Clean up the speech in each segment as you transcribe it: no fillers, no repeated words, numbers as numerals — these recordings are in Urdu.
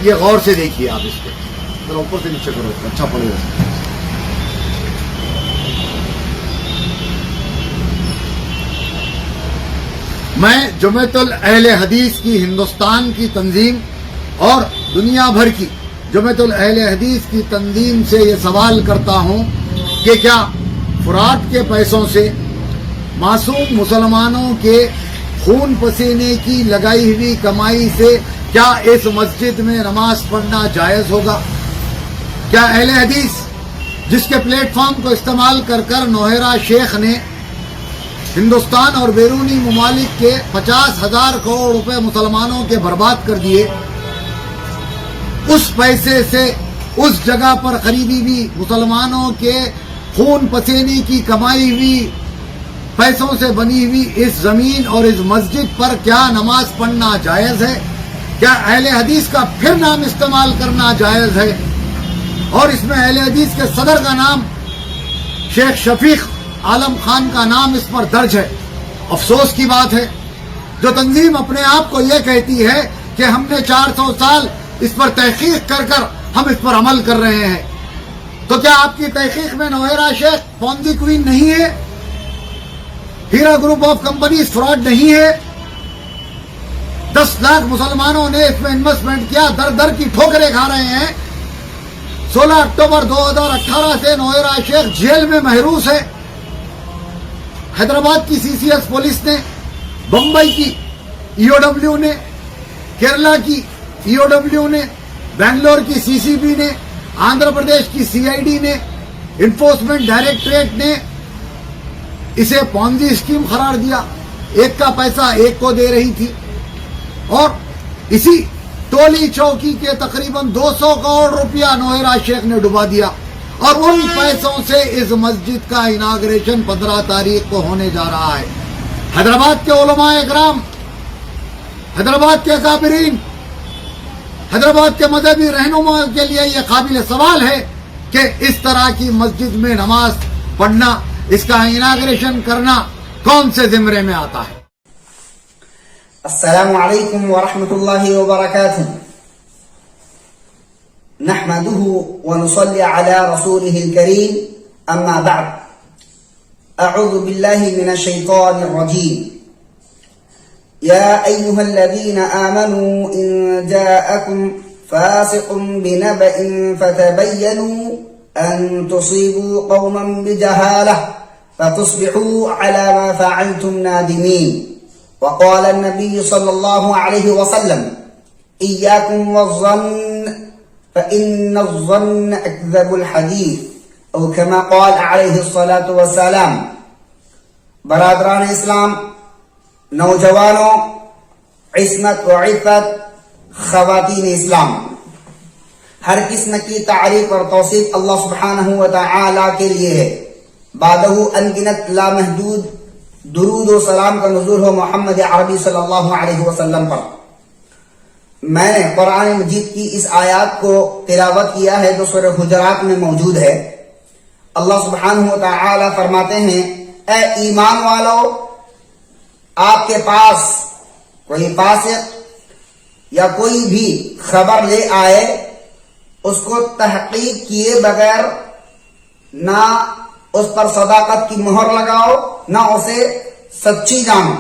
یہ غور سے دیکھیے آپ اس کو ذرا اوپر سے نیچے کرو، اچھا پڑے گا. میں جمعیت الاہل حدیث کی ہندوستان کی تنظیم اور دنیا بھر کی جمعیت الاہل حدیث کی تنظیم سے یہ سوال کرتا ہوں کہ کیا فراڈ کے پیسوں سے معصوم مسلمانوں کے خون پسینے کی لگائی ہوئی کمائی سے کیا اس مسجد میں نماز پڑھنا جائز ہوگا؟ کیا اہل حدیث جس کے پلیٹ فارم کو استعمال کر کر نوہرا شیخ نے ہندوستان اور بیرونی ممالک کے 50,000 کروڑ روپے مسلمانوں کے برباد کر دیے، اس پیسے سے اس جگہ پر خریدی ہوئی مسلمانوں کے خون پسینے کی کمائی ہوئی پیسوں سے بنی ہوئی اس زمین اور اس مسجد پر کیا نماز پڑھنا جائز ہے؟ کیا اہل حدیث کا پھر نام استعمال کرنا جائز ہے؟ اور اس میں اہل حدیث کے صدر کا نام شیخ شفیق عالم خان کا نام اس پر درج ہے. افسوس کی بات ہے جو تنظیم اپنے آپ کو یہ کہتی ہے کہ ہم نے 400 سال اس پر تحقیق کر کر ہم اس پر عمل کر رہے ہیں، تو کیا آپ کی تحقیق میں نوہرا شیخ پونزی کوئن نہیں ہے؟ ہیرا گروپ آف کمپنیز فراڈ نہیں ہے؟ 10 لاکھ مسلمانوں نے اس میں انویسٹمنٹ کیا، در در کی ٹھوکریں کھا رہے ہیں. 16 اکتوبر 2018 سے نوہرا شیخ جیل میں محروس ہے. حیدرآباد کی سی سی ایس پولیس نے، بمبئی کی ای او ڈبلیو نے، کیرلا کی ای او ڈبلیو نے، بنگلور کی سی سی بی نے، آندھرا پردیش کی سی آئی ڈی نے، انفورسمنٹ ڈائریکٹریٹ نے اسے پونزی اسکیم قرار دیا. ایک کا پیسہ ایک کو دے رہی تھی اور اسی ٹولی چوکی کے تقریباً 200 کروڑ روپیہ نوہرا شیخ نے ڈبا دیا اور ان پیسوں سے اس مسجد کا اناگریشن 15 تاریخ کو ہونے جا رہا ہے. حیدرآباد کے علماء اکرام، حیدرآباد کے اکابرین، حیدرآباد کے مذہبی رہنما کے لیے یہ قابل سوال ہے کہ اس طرح کی مسجد میں نماز پڑھنا، اس کا اناگریشن کرنا کون سے زمرے میں آتا ہے؟ السلام علیکم ورحمۃ اللہ وبرکاتہ. نحمده ونصلي على رسوله الكريم. اما بعد، اعوذ بالله من الشيطان الرجيم. يا ايها الذين امنوا ان جاءكم فاسق بنبأ فتبينوا ان تصيبوا قوما بجهالة فتصبحوا على ما فعلتم نادمين. وقال النبي صلى الله عليه وسلم: إياكم والظن فإن الظن أكذب الحديث، أو كما قال عليه الصلاة والسلام. برادران اسلام، نوجوانوں، عصمت و عفت خواتین اسلام، ہر قسم کی تعریف اور توصیف اللہ سبحانہ و تعالی کے لیے ہے. بعدہ انگنت لامحدود درود و سلام کا نزول ہو محمد عربی صلی اللہ علیہ وسلم پر. میں نے قرآن مجید کی اس آیات کو تلاوت کیا ہے جو سورہ حجرات میں موجود ہے. اللہ سبحانہ و تعالی فرماتے ہیں: اے ایمان والو، آپ کے پاس کوئی فاسق یا کوئی بھی خبر لے آئے، اس کو تحقیق کیے بغیر نہ اس پر صداقت کی مہر لگاؤ، نہ اسے سچی جانو.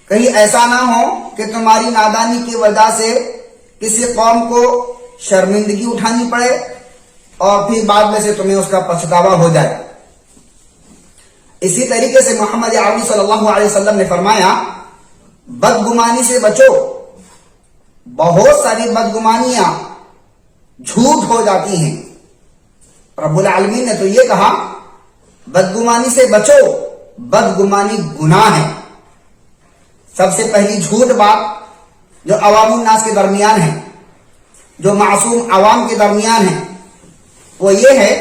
کہیں ایسا نہ ہو کہ تمہاری نادانی کی وجہ سے کسی قوم کو شرمندگی اٹھانی پڑے اور پھر بعد میں سے تمہیں اس کا پچھتاوا ہو جائے. اسی طریقے سے محمد عربی صلی اللہ علیہ وسلم نے فرمایا: بدگمانی سے بچو. بہت ساری بدگمانیاں جھوٹ ہو جاتی ہیں. رب العالمین نے تو یہ کہا بدگمانی سے بچو، بدگمانی گناہ ہے. سب سے پہلی جھوٹ بات جو عوام الناس کے درمیان ہے، جو معصوم عوام کے درمیان ہے، وہ یہ ہے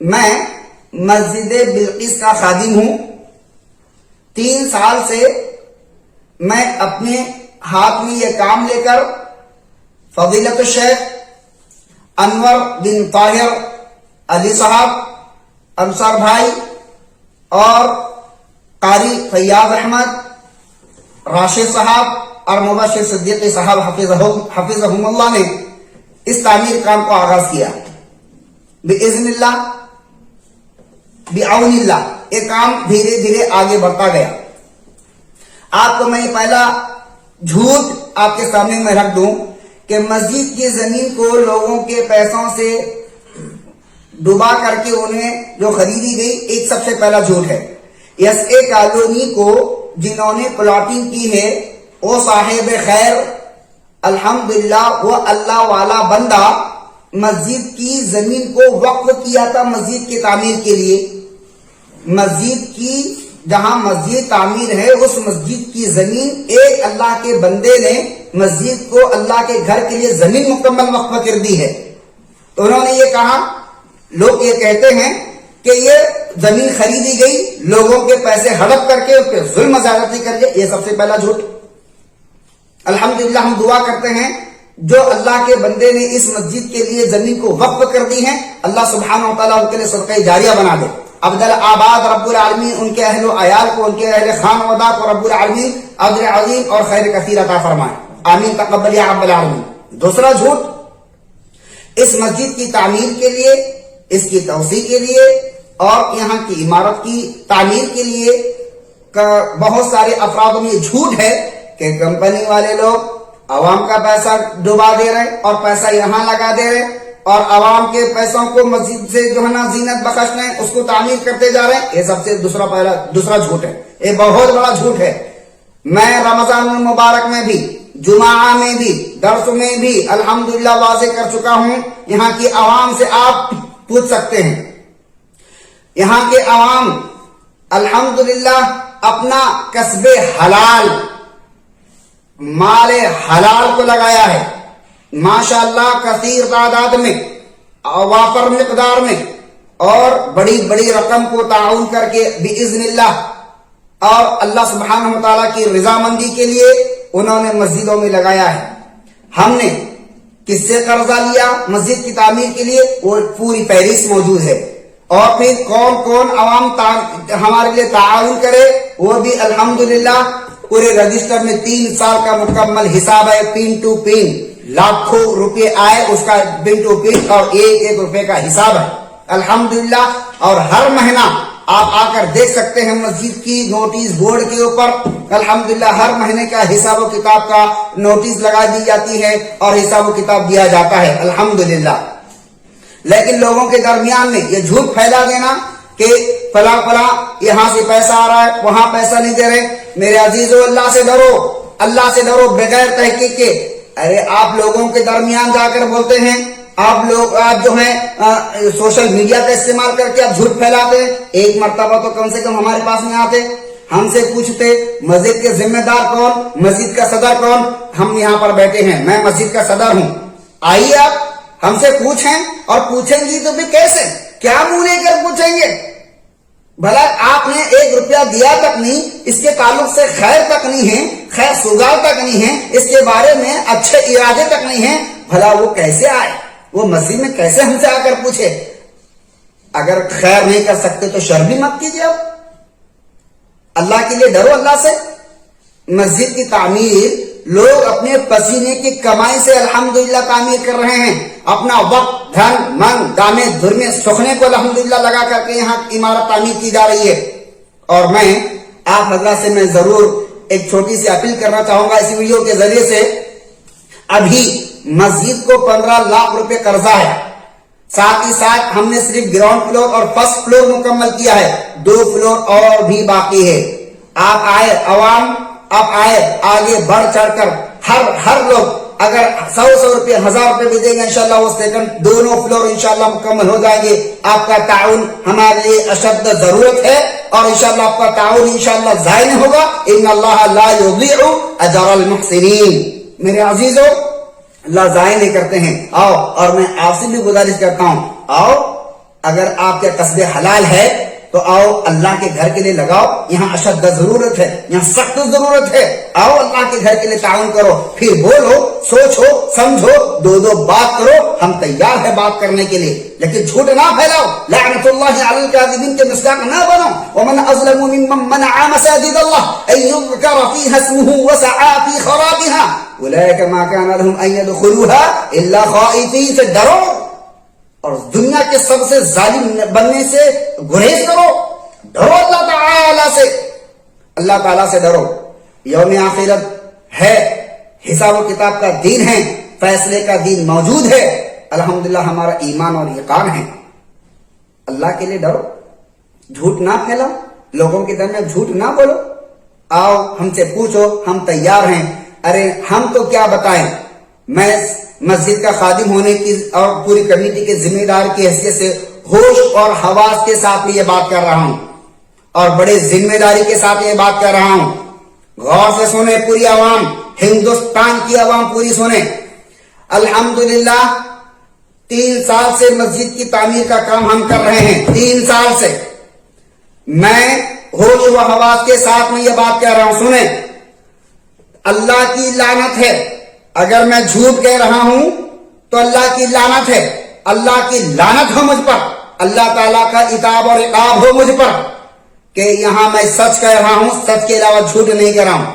میں مسجد بلقیس کا خادم ہوں. 3 سال سے میں اپنے ہاتھ میں یہ کام لے کر فضیلت الشیخ انور بن طاہر علی صاحب، انصار بھائی اور قاری فیاض احمد، راشد صاحب اور مبشر صدیقی صاحب حفظہم اللہ نے اس تعمیر کام کو آغاز کیا باذن اللہ بعون اللہ. یہ کام دھیرے دھیرے آگے بڑھتا گیا. آپ کو میں پہلا جھوٹ آپ کے سامنے میں رکھ دوں کہ مسجد کی زمین کو لوگوں کے پیسوں سے ڈبا کر کے انہیں جو خریدی گئی، ایک سب سے پہلا جھوٹ ہے. ایس اے کالونی کو جنہوں نے پلاٹنگ کی ہے وہ صاحب خیر الحمدللہ وہ اللہ والا بندہ مسجد کی زمین کو وقف کیا تھا مسجد کی تعمیر کے لیے. مسجد کی جہاں مسجد تعمیر ہے اس مسجد کی زمین ایک اللہ کے بندے نے مسجد کو اللہ کے گھر کے لیے زمین مکمل وقف کر دی ہے. تو انہوں نے یہ کہا، لوگ یہ کہتے ہیں کہ یہ زمین خریدی گئی، لوگوں کے پیسے ہڑپ کر کے اس پہ ظلم زیادتی کر کے. یہ سب سے پہلا جھوٹ. الحمدللہ ہم دعا کرتے ہیں جو اللہ کے بندے نے اس مسجد کے لیے زمین کو وقف کر دی ہے، اللہ سبحانہ و تعالیٰ ان کے لیے صدقہ جاریہ بنا دے. عبدال آباد رب العالمین ان کے اہل و عیال کو، ان کے اہل خان ودا کو رب العالمین اجر عظیم اور خیر کثیر عطا فرمائے. آمین تقبل یا رب العالمین. دوسرا جھوٹ، اس مسجد کی تعمیر کے لیے، اس کی توسیع کے لیے اور یہاں کی عمارت کی تعمیر کے لیے بہت سارے افراد میں یہ جھوٹ ہے کہ کمپنی والے لوگ عوام کا پیسہ ڈبا دے رہے اور پیسہ یہاں لگا دے رہے اور عوام کے پیسوں کو مسجد سے جو ہے نا زینت بخش رہے ہیں، اس کو تعمیر کرتے جا رہے ہیں. یہ سب سے دوسرا جھوٹ ہے. یہ بہت بڑا جھوٹ ہے. میں رمضان المبارک میں بھی، جمعہ میں بھی، درس میں بھی الحمدللہ واضح کر چکا ہوں. یہاں کی عوام سے آپ پوچھ سکتے ہیں، یہاں کے عوام الحمدللہ اپنا کسب حلال، مال حلال کو لگایا ہے ماشاءاللہ کثیر تعداد میں، وافر مقدار میں، اور بڑی بڑی رقم کو تعاون کر کے باذن اللہ اور اللہ سبحانہ و تعالیٰ کی رضامندی کے لیے انہوں نے مسجدوں میں لگایا ہے. ہم نے کس سے قرضہ لیا مسجد کی تعمیر کے لیے، وہ پوری فہرست موجود ہے. اور پھر کون کون عوام ہمارے لیے تعاون کرے وہ بھی الحمدللہ پورے رجسٹر میں 3 سال کا مکمل حساب ہے. پین ٹو پین لاکھوں روپے آئے اس کا پین ٹو پین اور ایک روپے کا حساب ہے الحمدللہ. اور ہر مہینہ آپ آ کر دیکھ سکتے ہیں مسجد کی نوٹس بورڈ کے اوپر الحمدللہ ہر مہینے کا حساب و کتاب کا نوٹس لگا دی جاتی ہے اور حساب و کتاب دیا جاتا ہے الحمدللہ. لیکن لوگوں کے درمیان میں یہ جھوٹ پھیلا دینا کہ فلاں فلاں یہاں سے پیسہ آ رہا ہے وہاں پیسہ نہیں دے رہے. میرے عزیزو اللہ سے ڈرو، اللہ سے ڈرو بغیر تحقیق کے. ارے آپ لوگوں کے درمیان جا کر بولتے ہیں، آپ جو ہیں سوشل میڈیا کا استعمال کر کے آپ جھوٹ پھیلاتے ہیں. ایک مرتبہ تو کم سے کم ہمارے پاس میں آتے، ہم سے پوچھتے مسجد کے ذمہ دار کون، مسجد کا صدر کون. ہم یہاں پر بیٹھے ہیں، میں مسجد کا صدر ہوں. آئیے آپ ہم سے پوچھیں، اور پوچھیں گی تو بھی کیسے، کیا منہ لے کر پوچھیں گے؟ بھلا آپ نے 1 روپیہ دیا تک نہیں، اس کے تعلق سے خیر تک نہیں ہے، خیر سگال تک نہیں ہے، اس کے بارے میں اچھے ارادے تک نہیں ہے. بھلا وہ کیسے آئے، وہ مسجد میں کیسے ہم سے آ کر پوچھے؟ اگر خیر نہیں کر سکتے تو شر بھی مت کیجیے. اب اللہ کے لیے ڈرو، اللہ سے. مسجد کی تعمیر لوگ اپنے پسینے کی کمائی سے الحمدللہ تعمیر کر رہے ہیں. اپنا وقت، دھن، من، دامے دھرمے سکھنے کو الحمدللہ لگا کر کے یہاں عمارت تعمیر کی جا رہی ہے. اور میں آپ حضرات سے میں ضرور ایک چھوٹی سی اپیل کرنا چاہوں گا اس ویڈیو کے ذریعے سے. ابھی مسجد کو 15 لاکھ روپے قرضہ ہے. ساتھ ہی ساتھ ہم نے صرف گراؤنڈ فلور اور فرسٹ فلور مکمل کیا ہے، 2 فلور اور بھی باقی ہے. آپ آئے، عوام آپ آئے، آگے بڑھ چڑھ کر ہر لوگ اگر 100 روپے 1000 روپے بھی دیں گے انشاءاللہ وہ سیکنڈ 2 فلور انشاءاللہ مکمل ہو جائیں گے. آپ کا تعاون ہمارے لیے اشد ضرورت ہے اور انشاءاللہ آپ کا تعاون انشاءاللہ ضائع نہیں ہوگا. ان اللہ لا یضیع اجر المحسنین. میرے عزیزو اللہ ضائع نہیں کرتے ہیں. آؤ، اور میں آپ سے بھی گزارش کرتا ہوں، آؤ اگر آپ کے قصد حلال ہے تو آؤ اللہ کے گھر کے لیے لگاؤ. یہاں اشد ضرورت ہے, یہاں سخت ضرورت ہے. آؤ اللہ کے گھر کے لیے تعاون کرو. پھر بولو, سوچو, سمجھو, دو بات کرو. ہم تیار ہے بات کرنے کے لیے, لیکن جھوٹ نہ پھیلاؤ. لعنت اللہ علی الکاذبین کے مصداق نہ بنو. ومن اظلم ممن منع مساجد اللہ ان یذکر فیہا اسمہ وسعى فی خرابها اولئک ما کان لهم ان يدخلوها الا خائفین. سے ڈرو اور دنیا کے سب سے ظالم بننے سے گریز کرو. ڈرو اللہ تعالی سے, اللہ تعالی سے ڈرو. یوم آخرت ہے, حساب و کتاب کا دین ہے, فیصلے کا دین موجود ہے. الحمدللہ ہمارا ایمان اور یقین ہے. اللہ کے لیے ڈرو, جھوٹ نہ پھیلاؤ, لوگوں کے درمیان جھوٹ نہ بولو. آؤ ہم سے پوچھو, ہم تیار ہیں. ارے ہم تو کیا بتائیں, میں مسجد کا خادم ہونے کی اور پوری کمیٹی کے ذمہ دار کی حیثیت سے ہوش اور حواس کے ساتھ میں یہ بات کر رہا ہوں, اور بڑے ذمہ داری کے ساتھ یہ بات کر رہا ہوں. غور سے سنیں پوری عوام, ہندوستان کی عوام پوری سنیں. الحمدللہ 3 سال سے مسجد کی تعمیر کا کام ہم کر رہے ہیں. 3 سال سے میں ہوش و حواس کے ساتھ میں یہ بات کہہ رہا ہوں. سنیں, اللہ کی لعنت ہے اگر میں جھوٹ کہہ رہا ہوں تو اللہ کی لعنت ہے. اللہ کی لعنت ہو مجھ پر, اللہ تعالیٰ کا عتاب اور عقاب ہو مجھ پر کہ یہاں میں سچ کہہ رہا ہوں, سچ کے علاوہ جھوٹ نہیں کہہ رہا ہوں,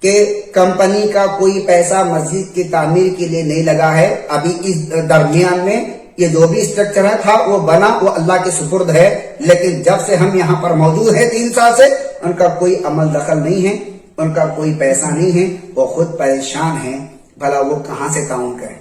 کہ کمپنی کا کوئی پیسہ مسجد کی تعمیر کے لیے نہیں لگا ہے. ابھی اس درمیان میں یہ جو بھی اسٹرکچر تھا وہ بنا, وہ اللہ کے سپرد ہے. لیکن جب سے ہم یہاں پر موجود ہیں 3 سال سے, ان کا کوئی عمل دخل نہیں ہے, ان کا کوئی پیسہ نہیں ہے. وہ خود پریشان ہیں, بھلا وہ کہاں سے تعاون کریں.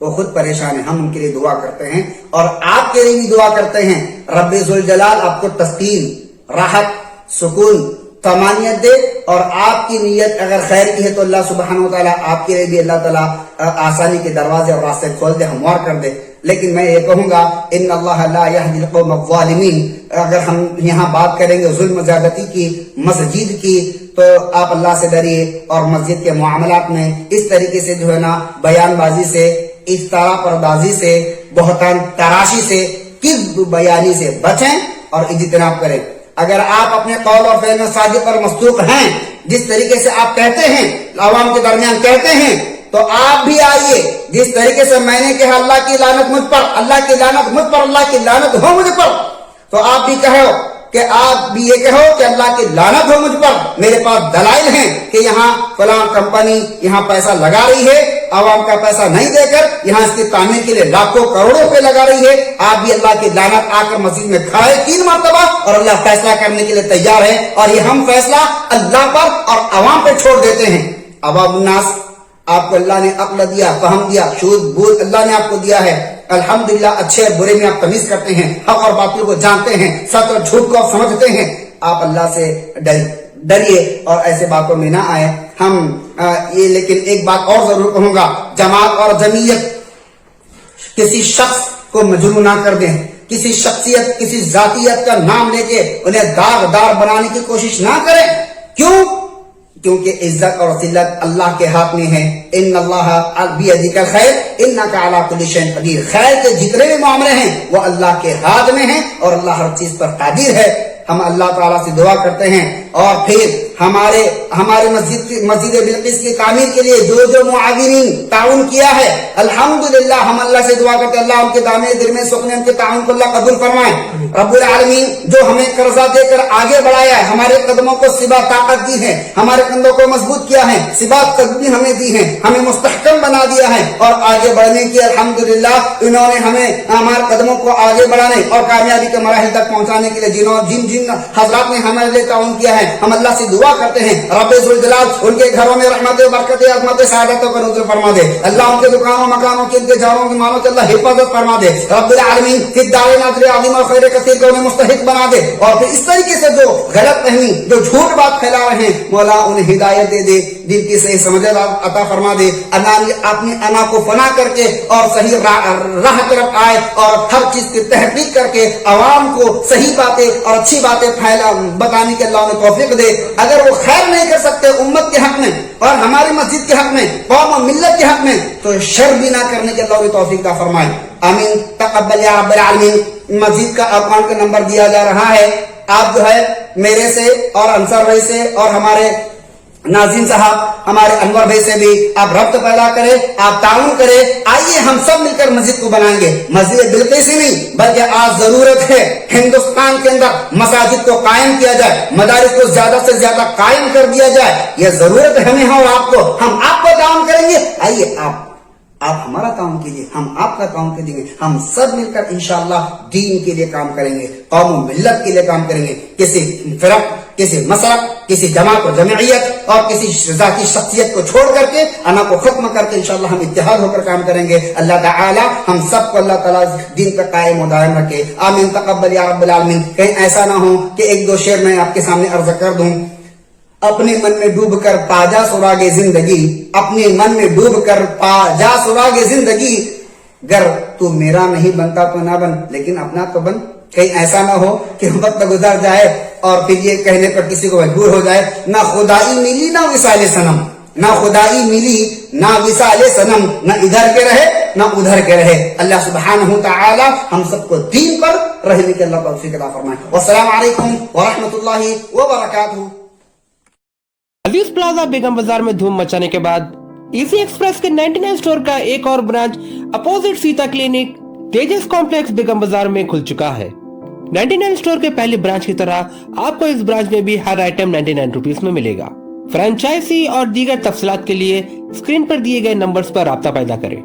وہ خود پریشان ہیں. ہم ان کے لیے دعا کرتے ہیں اور آپ کے لیے بھی دعا کرتے ہیں. رب ذوالجلال آپ کو تسکین, راحت, سکون, طمانینت دے. اور آپ کی نیت اگر خیر کی ہے تو اللہ سبحانہ و تعالیٰ آپ کے لیے بھی اللہ تعالیٰ آسانی کے دروازے اور راستے کھول دے, ہموار کر دے. لیکن میں یہ کہوں گا, ان اللہ لا یہدی القوم الظالمین. اگر ہم یہاں بات کریں گے ظلم زیادتی کی, مسجد کی, تو آپ اللہ سے ڈریے اور مسجد کے معاملات میں اس طریقے سے جو ہے نا بیان بازی سے, افطارا پردازی سے, بہتان تراشی سے, کذب بیانی سے بچیں اور اجتناب کریں. اگر آپ اپنے قول اور فعل میں صادق اور مصدوق ہیں, جس طریقے سے آپ کہتے ہیں, عوام کے درمیان کہتے ہیں, تو آپ بھی آئیے. جس طریقے سے میں نے کہا اللہ کی لعنت مجھ پر, اللہ کی لعنت مجھ پر, اللہ کی لعنت ہو مجھ پر, تو آپ بھی کہو کہ آپ بھی یہ کہو کہ اللہ کی لعنت ہو مجھ پر. میرے پاس دلائل ہیں کہ یہاں فلاں کمپنی یہاں پیسہ لگا رہی ہے, عوام کا پیسہ نہیں دے کر یہاں اس کی تعمیر کے لیے لاکھوں کروڑوں روپے لگا رہی ہے. آپ بھی اللہ کی لعنت آ کر مسجد میں کھڑے 3 مرتبہ, اور اللہ فیصلہ کرنے کے لیے تیار ہے. اور یہ ہم فیصلہ اللہ پر اور عوام پہ چھوڑ دیتے ہیں. عوام الناس, آپ کو اللہ نے عقل دیا, فہم دیا, شعور بول اللہ نے آپ کو دیا ہے. الحمدللہ اچھے اور برے میں آپ تمیز کرتے ہیں, حق اور باطل کو جانتے ہیں, سچ اور جھوٹ کو آپ سمجھتے ہیں. آپ اللہ سے ڈریے اور ایسے باتوں میں نہ آئے. ہم یہ لیکن ایک بات اور ضرور کہوں گا, جماعت اور جمعیت کسی شخص کو مجروح نہ کر دیں. کسی شخصیت, کسی ذاتیت کا نام لے کے انہیں داغدار بنانے کی کوشش نہ کریں. کیوں؟ کیونکہ عزت اور ذلت اللہ کے ہاتھ میں ہے. ان اللہ بیدک الخیر انک علی کل شیء قدیر. خیر کے جتنے بھی معاملے ہیں وہ اللہ کے ہاتھ میں ہیں اور اللہ ہر چیز پر قادر ہے. ہم اللہ تعالیٰ سے دعا کرتے ہیں, اور پھر ہمارے مسجد بلقیس کی تعمیر کے لیے جو معاونین تعاون کیا ہے, الحمدللہ ہم اللہ سے دعا کرتے ہیں اللہ ان کے دامن دل میں سکنے, ان کے تعاون کو اللہ قبول فرمائے. رب العالمین جو ہمیں قرضہ دے کر آگے بڑھایا ہے, ہمارے قدموں کو سبا طاقت دی ہے, ہمارے کندھوں کو مضبوط کیا ہے, سبا تدبیر ہمیں دی ہے, ہمیں مستحکم بنا دیا ہے, اور آگے بڑھنے کی الحمدللہ انہوں نے ہمیں ہمارے قدموں کو آگے بڑھانے اور کامیابی کے مراحل تک پہنچانے کے لیے جن حضرات نے ہمارے لیے تعاون کیا ہے, ہم اللہ سے دعا کرتے ہیں رب ذوالجلال ان کے گھروں میں رحمت برکت عظمت سعادتوں کا نزول فرما دے. اللہ ان کے دکانوں مکانوں کے انتظاروں کی مالوں کی اللہ حفاظت فرما دے. رب العالمین فی الدارین اجر عظیم اور خیر کثیر کو انہیں مستحق بنا دے. اور پھر اس طریقے سے جو غلط فہمی, جو جھوٹ بات پھیلا رہے ہیں, مولا انہیں ہدایت دے دے, دل کی صحیح سمجھ عطا فرما دے. اپنی انا کو فنا کر کے اور صحیح راہ طرف آئے, اور ہر چیز کی تحقیق کر کے عوام کو صحیح باتیں اور اچھی باتیں بتانے کے اللہ نے توفیق توفیق دے. اگر وہ خیر نہیں کر سکتے امت کے حق میں اور ہماری مسجد کے حق میں, قوم و ملت کے حق میں, تو شر بھی نہ کرنے کی اللہ توفیق عطا فرمائے. آمین. تقبل یا رب العالمین. مسجد کا اکاؤنٹ کا نمبر دیا جا رہا ہے. آپ جو ہے میرے سے اور انصر بھائی سے اور ہمارے ناظرین صاحب, ہمارے انور بھائی سے بھی آپ ربط پیدا کریں, آپ تعاون کریں. آئیے ہم سب مل کر مسجد کو بنائیں گے. مسجد بالکیسی نہیں بلکہ آج ضرورت ہے ہندوستان کے اندر مساجد کو قائم کیا جائے, مدارس کو زیادہ سے زیادہ قائم کر دیا جائے. یہ ضرورت ہے ہمیں اور آپ کو. ہم آپ کو تعاون کریں گے. آئیے آپ ہمارا کام کیجیے, ہم آپ کا کام کر دیں گے. ہم سب مل کر انشاءاللہ دین کے لیے کام کریں گے, قوم و ملت کے لیے کام کریں گے. کسی فرق, کسی مسلک, کسی جماعت و جمعیت اور کسی ذاتی شخصیت کو چھوڑ کر کے, انا کو ختم کر کے انشاءاللہ ہم اتحاد ہو کر کام کریں گے. اللہ تعالی ہم سب کو اللہ تعالی دین پر قائم و دائم رکھے. آمین. تقبل یا رب العالمین. کہیں ایسا نہ ہو کہ ایک دو شعر میں آپ کے سامنے عرض کر دوں. اپنے من میں ڈوب کر پا جا سراغ زندگی, اپنے من میں ڈوب کر پا جا سراغ زندگی. گر تو میرا نہیں بنتا تو نہ بن, لیکن اپنا تو بن. کہیں ایسا نہ ہو کہ وقت گزر جائے اور پھر یہ کہنے پر کسی کو مجبور ہو جائے نہ خدائی ملی نہ وصال صنم, نہ خدائی ملی نہ وصال صنم, نہ ادھر کے رہے نہ ادھر کے رہے. اللہ سبحانہ تعالی ہم سب کو دین پر رہنے کی اللہ توفیق عطا فرمائے. والسلام علیکم ورحمۃ اللہ وبرکاتہ. عزیز پلازا بیگم بازار میں دھوم مچانے کے بعد ایزی ایکسپریس کے 99 اسٹور کا ایک اور برانچ اپوزٹ سیتا کلینک تیجس کمپلیکس بیگم بازار میں کھل چکا ہے. 99 اسٹور کے پہلے برانچ کی طرح آپ کو اس برانچ میں بھی ہر آئٹم 99 روپیز میں ملے گا. فرینچائزی اور دیگر تفصیلات کے لیے اسکرین پر دیے گئے نمبرز پر رابطہ پیدا کریں.